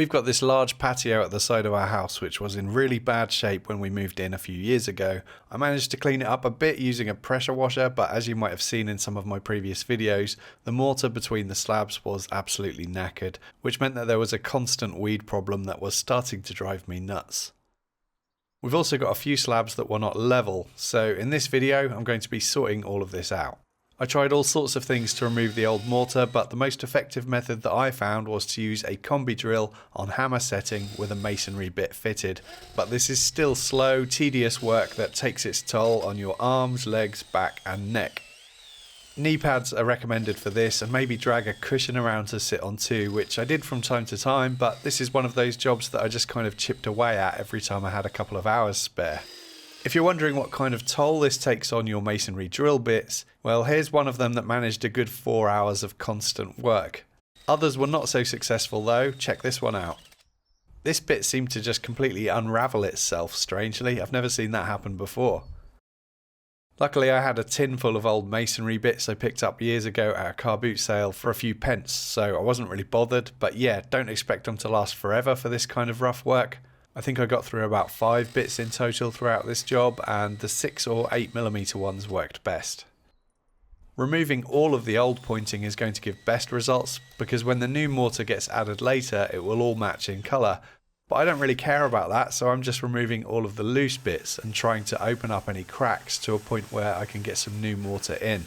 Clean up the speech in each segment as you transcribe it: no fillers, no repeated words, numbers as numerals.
We've got this large patio at the side of our house which was in really bad shape when we moved in a few years ago. I managed to clean it up a bit using a pressure washer, but as you might have seen in some of my previous videos, the mortar between the slabs was absolutely knackered, which meant that there was a constant weed problem that was starting to drive me nuts. We've also got a few slabs that were not level, so in this video I'm going to be sorting all of this out. I tried all sorts of things to remove the old mortar, but the most effective method that I found was to use a combi drill on hammer setting with a masonry bit fitted. But this is still slow, tedious work that takes its toll on your arms, legs, back and neck. Knee pads are recommended for this, and maybe drag a cushion around to sit on too, which I did from time to time, but this is one of those jobs that I just kind of chipped away at every time I had a couple of hours spare. If you're wondering what kind of toll this takes on your masonry drill bits, well, here's one of them that managed a good 4 hours of constant work. Others were not so successful though, check this one out. This bit seemed to just completely unravel itself strangely, I've never seen that happen before. Luckily I had a tin full of old masonry bits I picked up years ago at a car boot sale for a few pence, so I wasn't really bothered, but yeah, don't expect them to last forever for this kind of rough work. I think I got through about 5 bits in total throughout this job, and the 6 or 8mm ones worked best. Removing all of the old pointing is going to give best results, because when the new mortar gets added later it will all match in colour, but I don't really care about that, so I'm just removing all of the loose bits and trying to open up any cracks to a point where I can get some new mortar in.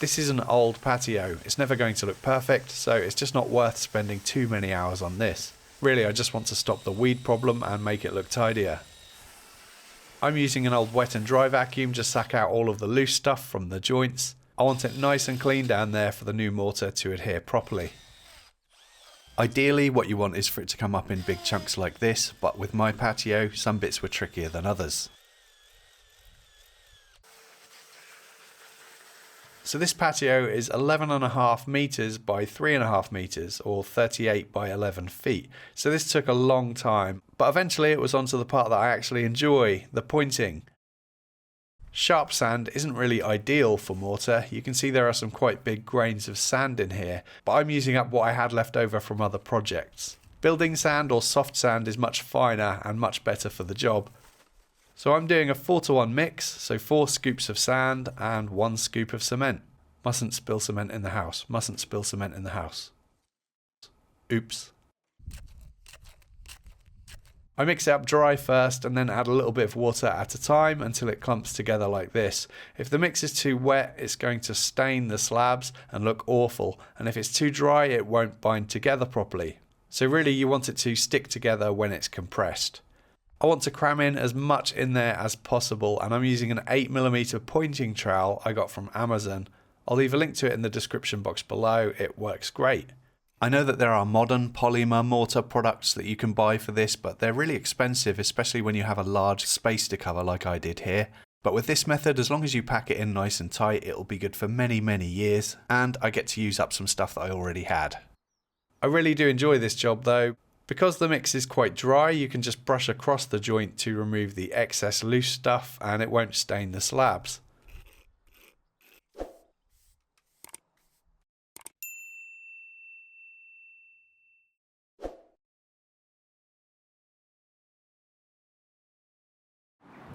This is an old patio, it's never going to look perfect, so it's just not worth spending too many hours on this. Really, I just want to stop the weed problem and make it look tidier. I'm using an old wet and dry vacuum to suck out all of the loose stuff from the joints. I want it nice and clean down there for the new mortar to adhere properly. Ideally, what you want is for it to come up in big chunks like this, but with my patio, some bits were trickier than others. So this patio is 11.5 meters by 3.5 meters, or 38 by 11 feet. So this took a long time, but eventually it was onto the part that I actually enjoy, the pointing. Sharp sand isn't really ideal for mortar. You can see there are some quite big grains of sand in here, but I'm using up what I had left over from other projects. Building sand or soft sand is much finer and much better for the job. So I'm doing a 4-to-1 mix, so 4 scoops of sand and 1 scoop of cement. Mustn't spill cement in the house, mustn't spill cement in the house. Oops. I mix it up dry first and then add a little bit of water at a time until it clumps together like this. If the mix is too wet, it's going to stain the slabs and look awful, and if it's too dry, it won't bind together properly. So really you want it to stick together when it's compressed. I want to cram in as much in there as possible, and I'm using an 8mm pointing trowel I got from Amazon. I'll leave a link to it in the description box below, it works great. I know that there are modern polymer mortar products that you can buy for this, but they're really expensive, especially when you have a large space to cover like I did here. But with this method, as long as you pack it in nice and tight, it'll be good for many, many years, and I get to use up some stuff that I already had. I really do enjoy this job though. Because the mix is quite dry, you can just brush across the joint to remove the excess loose stuff and it won't stain the slabs.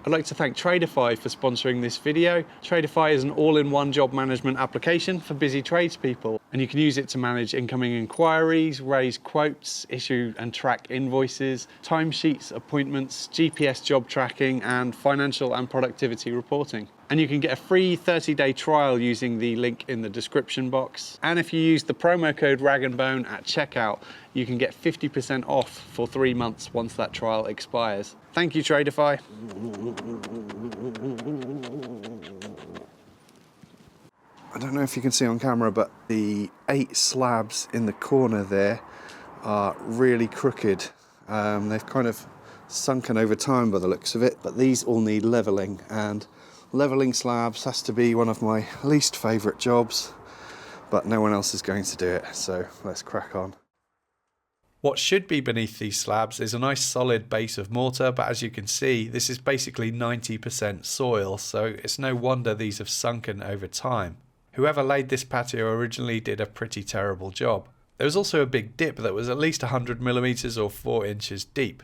I'd like to thank Traderify for sponsoring this video. Traderify is an all-in-one job management application for busy tradespeople, and you can use it to manage incoming inquiries, raise quotes, issue and track invoices, timesheets, appointments, GPS job tracking, and financial and productivity reporting. And you can get a free 30-day trial using the link in the description box. And if you use the promo code RAGANDBONE at checkout, you can get 50% off for 3 months once that trial expires. Thank you, Traderify. I don't know if you can see on camera, but the 8 slabs in the corner there are really crooked. They've kind of sunken over time by the looks of it, but these all need levelling, and levelling slabs has to be one of my least favourite jobs, but no one else is going to do it, so let's crack on. What should be beneath these slabs is a nice solid base of mortar, but as you can see, this is basically 90% soil, so it's no wonder these have sunken over time. Whoever laid this patio originally did a pretty terrible job. There was also a big dip that was at least 100mm or 4 inches deep.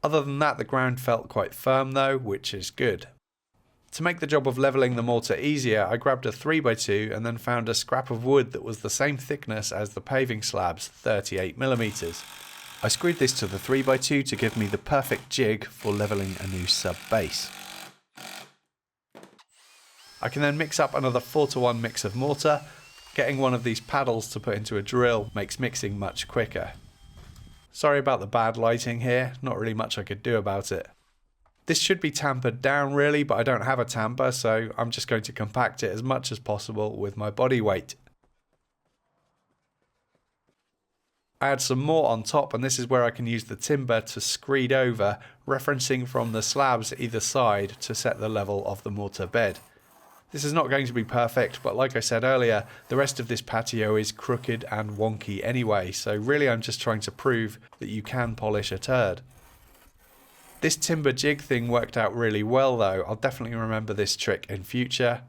Other than that, the ground felt quite firm though, which is good. To make the job of levelling the mortar easier, I grabbed a 3x2 and then found a scrap of wood that was the same thickness as the paving slabs, 38mm. I screwed this to the 3x2 to give me the perfect jig for levelling a new sub base. I can then mix up another 4:1 mix of mortar. Getting one of these paddles to put into a drill makes mixing much quicker. Sorry about the bad lighting here, not really much I could do about it. This should be tampered down really, but I don't have a tamper, so I'm just going to compact it as much as possible with my body weight. I add some more on top, and this is where I can use the timber to screed over, referencing from the slabs either side to set the level of the mortar bed. This is not going to be perfect, but like I said earlier, the rest of this patio is crooked and wonky anyway, so really I'm just trying to prove that you can polish a turd. This timber jig thing worked out really well though. I'll definitely remember this trick in future.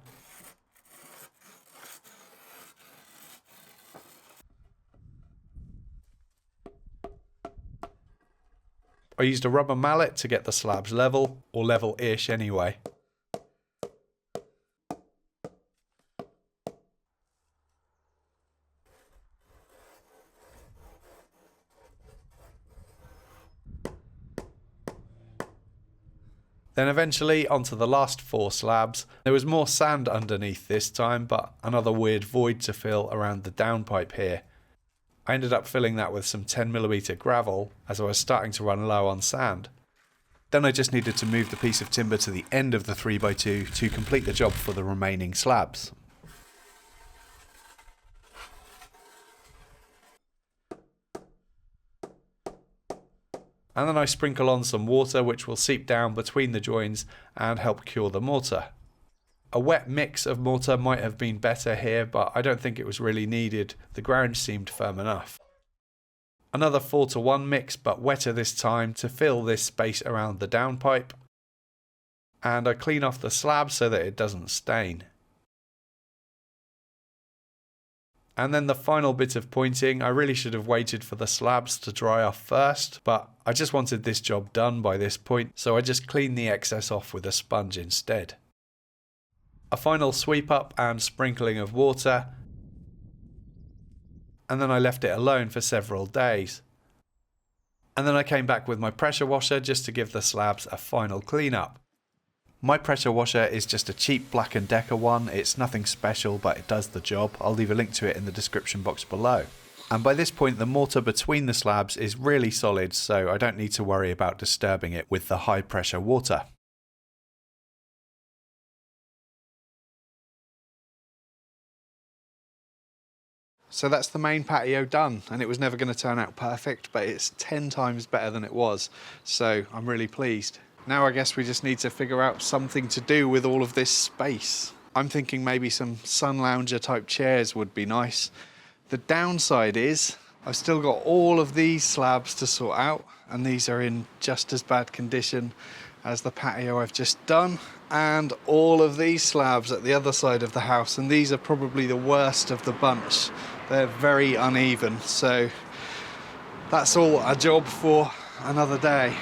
I used a rubber mallet to get the slabs level, or level-ish anyway. Then eventually onto the last 4 slabs. There was more sand underneath this time, but another weird void to fill around the downpipe here. I ended up filling that with some 10mm gravel as I was starting to run low on sand. Then I just needed to move the piece of timber to the end of the 3x2 to complete the job for the remaining slabs. And then I sprinkle on some water which will seep down between the joins and help cure the mortar. A wet mix of mortar might have been better here, but I don't think it was really needed. The ground seemed firm enough. Another 4:1 mix, but wetter this time, to fill this space around the downpipe. And I clean off the slab so that it doesn't stain. And then the final bit of pointing. I really should have waited for the slabs to dry off first, but I just wanted this job done by this point, so I just cleaned the excess off with a sponge instead. A final sweep up and sprinkling of water, and then I left it alone for several days. And then I came back with my pressure washer just to give the slabs a final clean up. My pressure washer is just a cheap Black & Decker one. It's nothing special, but it does the job. I'll leave a link to it in the description box below. And by this point the mortar between the slabs is really solid, so I don't need to worry about disturbing it with the high pressure water. So that's the main patio done, and it was never going to turn out perfect, but it's 10 times better than it was, so I'm really pleased. Now I guess we just need to figure out something to do with all of this space. I'm thinking maybe some sun lounger type chairs would be nice. The downside is I've still got all of these slabs to sort out, and these are in just as bad condition as the patio I've just done, and all of these slabs at the other side of the house, and these are probably the worst of the bunch. They're very uneven, so that's all a job for another day.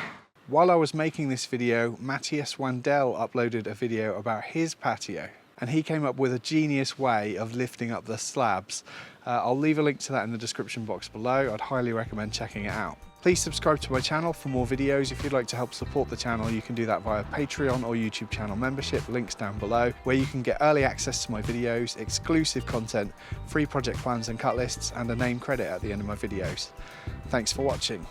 While I was making this video, Matthias Wandel uploaded a video about his patio, and he came up with a genius way of lifting up the slabs. I'll leave a link to that in the description box below. I'd highly recommend checking it out. Please subscribe to my channel for more videos. If you'd like to help support the channel, you can do that via Patreon or YouTube channel membership, links down below, where you can get early access to my videos, exclusive content, free project plans and cut lists, and a name credit at the end of my videos. Thanks for watching.